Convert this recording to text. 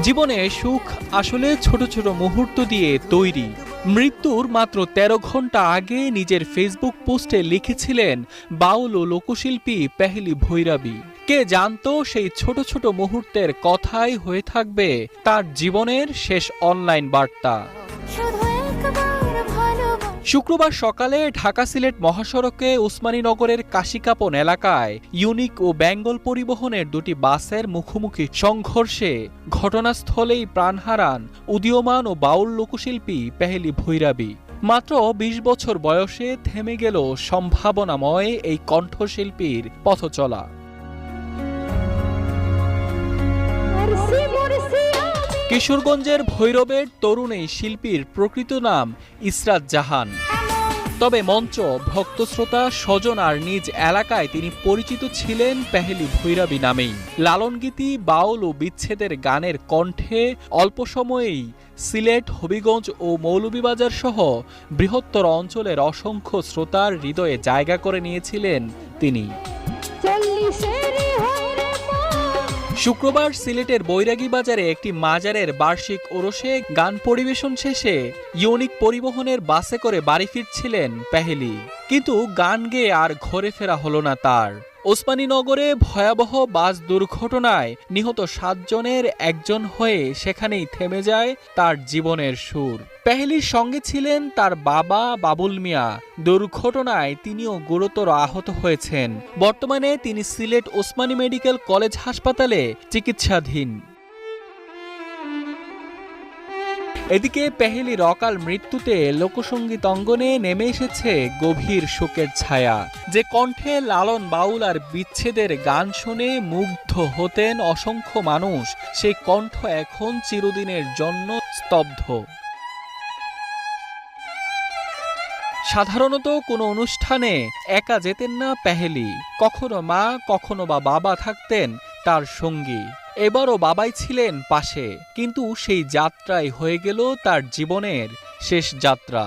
জীবনে সুখ আসলে ছোট ছোট মুহূর্ত দিয়ে তৈরি। মৃত্যুর মাত্র ১৩ ঘন্টা আগে নিজের ফেসবুক পোস্টে লিখেছিলেন বাউল ও লোকশিল্পী পেহেলি ভৈরাবী। কে জানতো সেই ছোট ছোট মুহূর্তের কথাই হয়ে থাকবে তার জীবনের শেষ অনলাইন বার্তা। শুক্রবার সকালে ঢাকা সিলেট মহাসড়কে উসমানীনগরের কাশিকাপন এলাকায় ইউনিক ও বেঙ্গল পরিবহনের দুটি বাসের মুখোমুখি সংঘর্ষে ঘটনাস্থলেই প্রাণ হারান উদীয়মান ও বাউল লোকশিল্পী পেহেলি ভৈরাবী। মাত্র ২০ বছর বয়সে থেমে গেল সম্ভাবনাময় এই কণ্ঠশিল্পীর পথচলা। কিশোরগঞ্জের ভৈরবের তরুণ এই শিল্পীর প্রকৃত নাম ইসরাত জাহান। তবে মঞ্চ, ভক্তশ্রোতা, স্বজন আর নিজ এলাকায় তিনি পরিচিত ছিলেন পেহেলি ভৈরাবী নামেই। লালনগীতি, বাউল ও বিচ্ছেদের গানের কণ্ঠে অল্প সময়েই সিলেট, হবিগঞ্জ ও মৌলভীবাজার সহ বৃহত্তর অঞ্চলের অসংখ্য শ্রোতার হৃদয়ে জায়গা করে নিয়েছিলেন তিনি। শুক্রবার সিলেটের বৈরাগী বাজারে একটি মাজারের বার্ষিক ওরসে গান পরিবেশন শেষে ইউনিক পরিবহনের বাসে করে বাড়ি ফিরছিলেন পেহেলি। কিন্তু গান গেয়ে আর ঘরে ফেরা হলো না তার। ওসমানীনগরে ভয়াবহ বাস দুর্ঘটনায় নিহত ৭ জনের একজন হয়ে সেখানেই থেমে যায় তার জীবনের সুর। পেহেলির সঙ্গে ছিলেন তার বাবা বাবুল মিয়া। দুর্ঘটনায় তিনিও গুরুতর আহত হয়েছেন। বর্তমানে তিনি সিলেট ওসমানী মেডিকেল কলেজ হাসপাতালে চিকিৎসাধীন। এদিকে পেহেলির অকাল মৃত্যুতে লোকসঙ্গীত অঙ্গনে নেমে এসেছে গভীর শোকের ছায়া। যে কণ্ঠে লালন, বাউল আর বিচ্ছেদের গান শুনে মুগ্ধ হতেন অসংখ্য মানুষ, সেই কণ্ঠ এখন চিরদিনের জন্য স্তব্ধ। সাধারণত কোনো অনুষ্ঠানে একা যেতেন না পেহেলি। কখনো মা, কখনো বা বাবা থাকতেন তার সঙ্গী। এবারও বাবাই ছিলেন পাশে, কিন্তু সেই যাত্রাই হয়ে গেল তার জীবনের শেষ যাত্রা।